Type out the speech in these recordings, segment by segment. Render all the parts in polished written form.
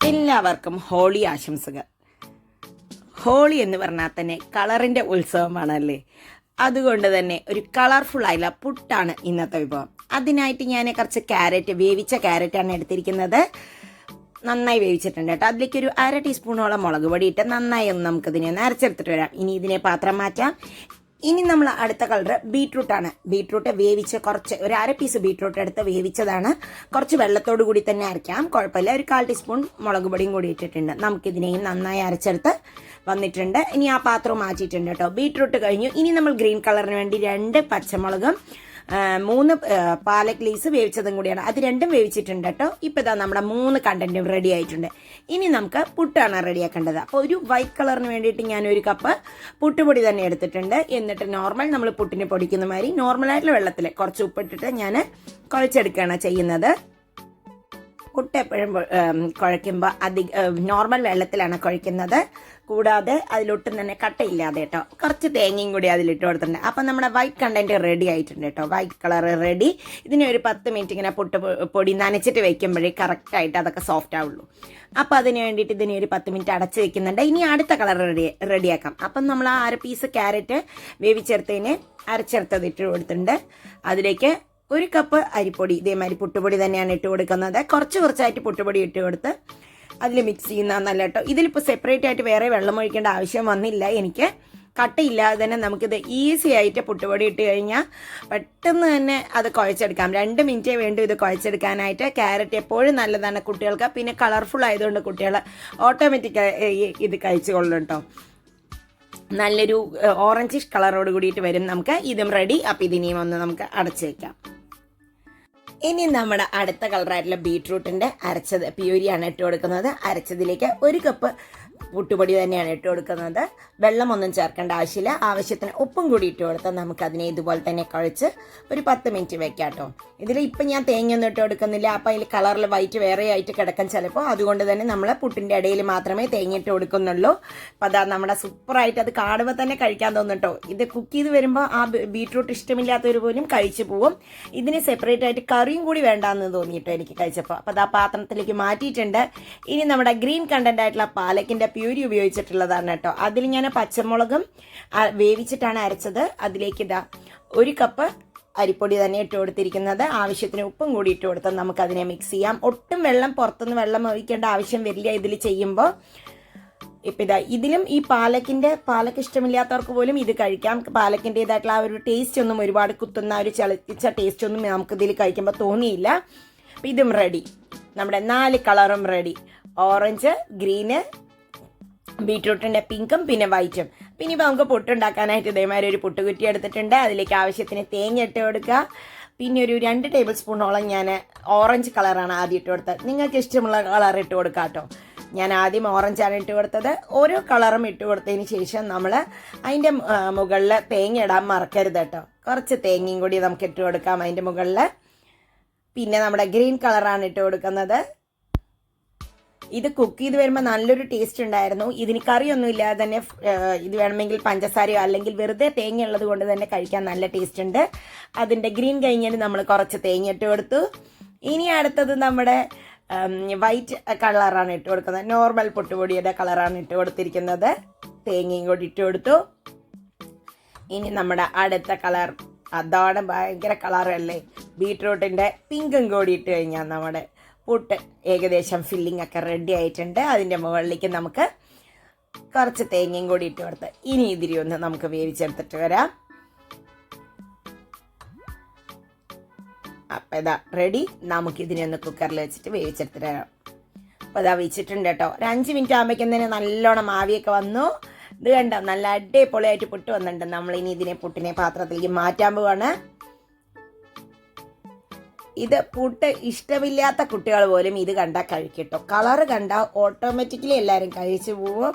എല്ലാവർക്കും ഹോളി ആശംസകൾ. ഹോളി എന്ന് പറഞ്ഞാൽ തന്നെ കളറിൻ്റെ ഉത്സവമാണല്ലേ. അതുകൊണ്ട് തന്നെ ഒരു കളർഫുൾ ആയിട്ടുള്ള പുട്ടാണ് ഇന്നത്തെ വിഭവം. അതിനായിട്ട് ഞാൻ കുറച്ച് വേവിച്ച ക്യാരറ്റാണ് എടുത്തിരിക്കുന്നത്. നന്നായി വേവിച്ചിട്ടുണ്ട് കേട്ടോ. അതിലേക്ക് ഒരു 1/2 ടീസ്പൂണോളം മുളക് പൊടി ഇട്ട് നന്നായി ഒന്ന് നമുക്കിതിനെ ഒന്ന് അരച്ചെടുത്തിട്ട് വരാം. ഇനി ഇതിനെ പാത്രം മാറ്റാം. ഇനി നമ്മൾ അടുത്ത കളർ ബീട്രൂട്ടാണ്. ബീട്രൂട്ട് വേവിച്ച് ഒരു 1/2 പീസ് ബീട്രൂട്ട് എടുത്ത് വേവിച്ചതാണ്. കുറച്ച് വെള്ളത്തോട് കൂടി തന്നെ അരയ്ക്കാം, കുഴപ്പമില്ല. ഒരു 1/4 ടീസ്പൂൺ മുളക് പൊടിയും കൂടി ഇട്ടിട്ടുണ്ട്. നമുക്കിതിനെയും നന്നായി അരച്ചെടുത്ത് വന്നിട്ടുണ്ട്. ഇനി ആ പാത്രം മാറ്റിയിട്ടുണ്ട് കേട്ടോ. ബീട്രൂട്ട് കഴിഞ്ഞു. ഇനി നമ്മൾ ഗ്രീൻ കളറിന് വേണ്ടി 2 പച്ചമുളകും 3 പാലക് ലീസ് വേവിച്ചതും കൂടിയാണ്. അത് രണ്ടും വേവിച്ചിട്ടുണ്ട് കേട്ടോ. ഇപ്പം ഇതാ നമ്മുടെ 3 കണ്ടന്റും റെഡി ആയിട്ടുണ്ട്. ഇനി നമുക്ക് പുട്ടാണ് റെഡിയാക്കേണ്ടത്. അപ്പോൾ ഒരു വൈറ്റ് കളറിന് വേണ്ടിയിട്ട് ഞാൻ 1 കപ്പ് പുട്ടുപൊടി തന്നെ എടുത്തിട്ടുണ്ട്. എന്നിട്ട് നമ്മൾ പുട്ടിന് പൊടിക്കുന്ന മാതിരി നോർമലായിട്ടുള്ള വെള്ളത്തിൽ കുറച്ച് ഉപ്പിട്ടിട്ട് ഞാൻ കുഴച്ചെടുക്കുകയാണ് ചെയ്യുന്നത്. പുട്ട് എപ്പോഴും കുഴയ്ക്കുമ്പോൾ നോർമൽ വെള്ളത്തിലാണ് കുഴയ്ക്കുന്നത്. കൂടാതെ അതിലൊട്ടും തന്നെ കട്ടയില്ലാതെ കേട്ടോ. കുറച്ച് തേങ്ങയും കൂടി അതിലിട്ട് കൊടുത്തിട്ടുണ്ട്. അപ്പം നമ്മുടെ വൈറ്റ് കണ്ടന്റ് റെഡി ആയിട്ടുണ്ട് കേട്ടോ. White colour ready. ഇതിനെ ഒരു 10 മിനിറ്റ് ഇങ്ങനെ പൊടി നനച്ചിട്ട് വെക്കുമ്പോഴേ കറക്റ്റായിട്ട് അതൊക്കെ സോഫ്റ്റ് ആവുള്ളൂ. അപ്പം അതിന് വേണ്ടിയിട്ട് ഇതിനെ ഒരു 10 മിനിറ്റ് അടച്ച് വെക്കുന്നുണ്ട്. ഇനി അടുത്ത കളർ റെഡിയാക്കാം. അപ്പം നമ്മൾ ആ 1/2 പീസ് ക്യാരറ്റ് വേവിച്ചെടുത്തതിന് അരച്ചെടുത്തത് ഇട്ട് കൊടുത്തിട്ടുണ്ട്. അതിലേക്ക് 1 കപ്പ് അരിപ്പൊടി, ഇതേമാതിരി പുട്ടുപൊടി തന്നെയാണ് ഇട്ട് കൊടുക്കുന്നത്. കുറച്ചായിട്ട് പുട്ടുപൊടി ഇട്ട് കൊടുത്ത് അതിൽ മിക്സ് ചെയ്യുന്ന നല്ല കേട്ടോ. ഇതിലിപ്പോൾ സെപ്പറേറ്റ് ആയിട്ട് വേറെ വെള്ളം ഒഴിക്കേണ്ട ആവശ്യം വന്നില്ല. എനിക്ക് കട്ടയില്ലാതെ തന്നെ നമുക്കിത് ഈസി ആയിട്ട് പുട്ടുപൊടി ഇട്ട് കഴിഞ്ഞാൽ പെട്ടെന്ന് തന്നെ അത് കുഴച്ചെടുക്കാം. 2 മിനിറ്റേ വേണ്ടൂ ഇത് കുഴച്ചെടുക്കാനായിട്ട്. ക്യാരറ്റ് എപ്പോഴും നല്ലതാണ് കുട്ടികൾക്ക്. പിന്നെ കളർഫുൾ ആയതുകൊണ്ട് കുട്ടികൾ ഓട്ടോമാറ്റിക്കായി ഇത് കഴിച്ചുകൊള്ളും കേട്ടോ. നല്ലൊരു ഓറഞ്ചിഷ് കളറോട് കൂടിയിട്ട് വരും. നമുക്ക് ഇതും റെഡി. അപ്പം ഇതിനെയും ഒന്ന് നമുക്ക് അടച്ചു വയ്ക്കാം. ഇനി നമ്മുടെ അടുത്ത കളറായിട്ടുള്ള ബീട്രൂട്ടിൻ്റെ അരച്ചത് പ്യൂരിയാണ് ഇട്ട് കൊടുക്കുന്നത്. അരച്ചതിലേക്ക് 1 കപ്പ് പുട്ടുപൊടി തന്നെയാണ് ഇട്ട് കൊടുക്കുന്നത്. വെള്ളമൊന്നും ചേർക്കേണ്ട ആവശ്യമില്ല. ആവശ്യത്തിന് ഉപ്പും കൂടി ഇട്ട് കൊടുത്താൽ നമുക്കതിനെ ഇതുപോലെ തന്നെ കുഴച്ച് ഒരു 10 മിനിറ്റ് വെക്കാം കേട്ടോ. ഇതിൽ ഇപ്പം ഞാൻ തേങ്ങയൊന്നും ഇട്ട് കൊടുക്കുന്നില്ല. അപ്പം അതിൽ കളറിൽ വൈറ്റ് വേറെ ആയിട്ട് കിടക്കാൻ ചിലപ്പോൾ. അതുകൊണ്ട് തന്നെ നമ്മൾ പുട്ടിൻ്റെ ഇടയിൽ മാത്രമേ തേങ്ങ ഇട്ട് കൊടുക്കുന്നുള്ളൂ. അപ്പം അതാ നമ്മുടെ സൂപ്പറായിട്ട് അത് കാണുമ്പോൾ തന്നെ കഴിക്കാൻ തോന്നും കേട്ടോ. ഇത് കുക്ക് ചെയ്ത് വരുമ്പോൾ ആ ബീട്രൂട്ട് ഇഷ്ടമില്ലാത്തവർ പോലും കഴിച്ചു പോവും. ഇതിന് സെപ്പറേറ്റ് ആയിട്ട് കറിയും കൂടി വേണ്ടാന്ന് തോന്നിയിട്ടോ എനിക്ക് കഴിച്ചപ്പോൾ. അപ്പം അത് ആ പാത്രത്തിലേക്ക് മാറ്റിയിട്ടുണ്ട്. ഇനി നമ്മുടെ ഗ്രീൻ കണ്ടന്റ് ആയിട്ടുള്ള പാലക്കിൻ്റെ പ്യൂരി ഉപയോഗിച്ചിട്ടുള്ളതാണ് കേട്ടോ. അതിൽ ഞാൻ പച്ചമുളകും വേവിച്ചിട്ടാണ് അരച്ചത്. അതിലേക്ക് ഇതാ 1 കപ്പ് അരിപ്പൊടി തന്നെ ഇട്ട് കൊടുത്തിരിക്കുന്നത്. ആവശ്യത്തിന് ഉപ്പും കൂടി ഇട്ട് കൊടുത്താൽ നമുക്കതിനെ മിക്സ് ചെയ്യാം. ഒട്ടും പുറത്തുനിന്ന് വെള്ളം ഒഴിക്കേണ്ട ആവശ്യം വരില്ല ഇതിൽ ചെയ്യുമ്പോൾ. ഇപ്പം ഇതിലും ഈ പാലക്ക് ഇഷ്ടമില്ലാത്തവർക്ക് പോലും ഇത് കഴിക്കാം. പാലക്കിൻ്റെതായിട്ടുള്ള ആ ഒരു ടേസ്റ്റ് ഒന്നും ഒരുപാട് കുത്തുന്ന ഒരു ചളിച്ച ടേസ്റ്റ് ഒന്നും നമുക്കിതിൽ കഴിക്കുമ്പോൾ തോന്നിയില്ല. അപ്പം ഇതും റെഡി. നമ്മുടെ 4 കളറും റെഡി. ഓറഞ്ച്, ഗ്രീന്, ബീട്രൂട്ടിൻ്റെ പിങ്കും പിന്നെ വൈറ്റും. പിന്നെ ഇപ്പോൾ നമുക്ക് പുട്ടുണ്ടാക്കാനായിട്ട് ഇതേമാതിരി ഒരു പുട്ടുകുറ്റി എടുത്തിട്ടുണ്ട്. അതിലേക്ക് ആവശ്യത്തിന് തേങ്ങ ഇട്ട് കൊടുക്കുക. പിന്നെ ഒരു 2 ടേബിൾ സ്പൂണോളം ഞാൻ ഓറഞ്ച് കളറാണ് ആദ്യം ഇട്ട് കൊടുത്തത്. നിങ്ങൾക്ക് ഇഷ്ടമുള്ള കളർ ഇട്ട് കൊടുക്കുക കേട്ടോ. ഞാൻ ആദ്യം ഓറഞ്ചാണ് ഇട്ട് കൊടുത്തത്. ഓരോ കളറും ഇട്ട് കൊടുത്തതിന് ശേഷം നമ്മൾ അതിൻ്റെ മുകളിൽ തേങ്ങ ഇടാൻ മറക്കരുത് കേട്ടോ. കുറച്ച് തേങ്ങയും കൂടി നമുക്ക് ഇട്ട് കൊടുക്കാം അതിൻ്റെ മുകളിൽ. പിന്നെ നമ്മുടെ ഗ്രീൻ കളറാണ് ഇട്ട് കൊടുക്കുന്നത്. ഇത് കുക്ക് ചെയ്ത് വരുമ്പോൾ നല്ലൊരു ടേസ്റ്റ് ഉണ്ടായിരുന്നു. ഇതിന് കറിയൊന്നും ഇല്ലാതെ തന്നെ ഇത് വേണമെങ്കിൽ പഞ്ചസാരയോ അല്ലെങ്കിൽ വെറുതെ തേങ്ങ ഉള്ളത് കൊണ്ട് തന്നെ കഴിക്കാൻ നല്ല ടേസ്റ്റ് ഉണ്ട്. അതിൻ്റെ ഗ്രീൻ കഴിഞ്ഞാൽ നമ്മൾ കുറച്ച് തേങ്ങ ഇട്ട് കൊടുത്തു. ഇനി അടുത്തത് നമ്മുടെ വൈറ്റ് കളറാണ് ഇട്ട് കൊടുക്കുന്നത്. നോർമൽ പുട്ടുപൊടിയുടെ കളറാണ് ഇട്ട് കൊടുത്തിരിക്കുന്നത്. തേങ്ങയും കൂടി ഇട്ട് കൊടുത്തു. ഇനി നമ്മുടെ അടുത്ത കളർ, അതാണ് ഭയങ്കര കളറല്ലേ, ബീട്രൂട്ടിൻ്റെ പിങ്കും കൂടി ഇട്ട് കഴിഞ്ഞാൽ നമ്മുടെ പുട്ട് ഏകദേശം ഫില്ലിംഗ് ഒക്കെ റെഡി ആയിട്ടുണ്ട്. അതിൻ്റെ മുകളിലേക്ക് നമുക്ക് കുറച്ച് തേങ്ങയും കൂടി ഇട്ട് കൊടുത്ത് ഇനി ഇതിരി ഒന്ന് നമുക്ക് വേവിച്ചെടുത്തിട്ട് വരാം. അപ്പം ഇതാ റെഡി. നമുക്കിതിനെ ഒന്ന് കുക്കറിൽ വെച്ചിട്ട് വേവിച്ചെടുത്തിട്ട് വരാം. അപ്പോൾ ഇതാ വെച്ചിട്ടുണ്ട് കേട്ടോ. ഒരു 5 മിനിറ്റ് ആകുമ്പോഴേക്കും നല്ലോണം ആവിയൊക്കെ വന്നു. ഇത് കണ്ടോ, നല്ല അടിപൊളിയായിട്ട് പുട്ട് വന്നിട്ടുണ്ട്. നമ്മളിനി ഇതിനെ പുട്ടിനെ പാത്രത്തിലേക്ക് മാറ്റാൻ പോവാണ്. ഇത് പുട്ട് ഇഷ്ടമില്ലാത്ത കുട്ടികൾ പോലും ഇത് കണ്ടാൽ കഴിക്കട്ടോ. കളറ് കണ്ടാൽ ഓട്ടോമാറ്റിക്കലി എല്ലാവരും കഴിച്ചു പോവും.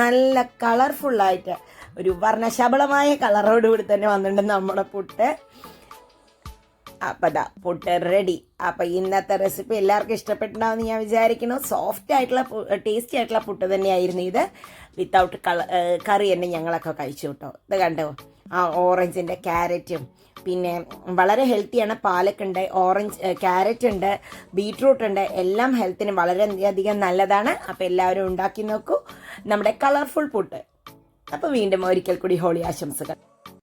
നല്ല കളർഫുള്ളായിട്ട് ഒരു വർണ്ണശബളമായ കളറോടുകൂടി തന്നെ വന്നിട്ടുണ്ട് നമ്മുടെ പുട്ട്. അപ്പം പുട്ട് റെഡി. അപ്പം ഇന്നത്തെ റെസിപ്പി എല്ലാവർക്കും ഇഷ്ടപ്പെട്ടിട്ടുണ്ടാവുമെന്ന് ഞാൻ വിചാരിക്കുന്നു. സോഫ്റ്റ് ആയിട്ടുള്ള ടേസ്റ്റി ആയിട്ടുള്ള പുട്ട് തന്നെയായിരുന്നു ഇത്. വിത്തൗട്ട് കറി തന്നെ ഞങ്ങളൊക്കെ കഴിച്ചു കേട്ടോ. ഇത് കണ്ടോ, ഓറഞ്ചിൻ്റെ ക്യാരറ്റും പിന്നെ വളരെ ഹെൽത്തിയാണ്. പാലൊക്കെ ഉണ്ട്, ക്യാരറ്റ് ഉണ്ട്, ബീട്രൂട്ട് ഉണ്ട്, എല്ലാം ഹെൽത്തിന് വളരെയധികം നല്ലതാണ്. അപ്പോൾ എല്ലാവരും ഉണ്ടാക്കി നോക്കൂ നമ്മുടെ കളർഫുൾ പുട്ട്. അപ്പോൾ വീണ്ടും ഒരിക്കൽ കൂടി ഹോളി ആശംസകൾ.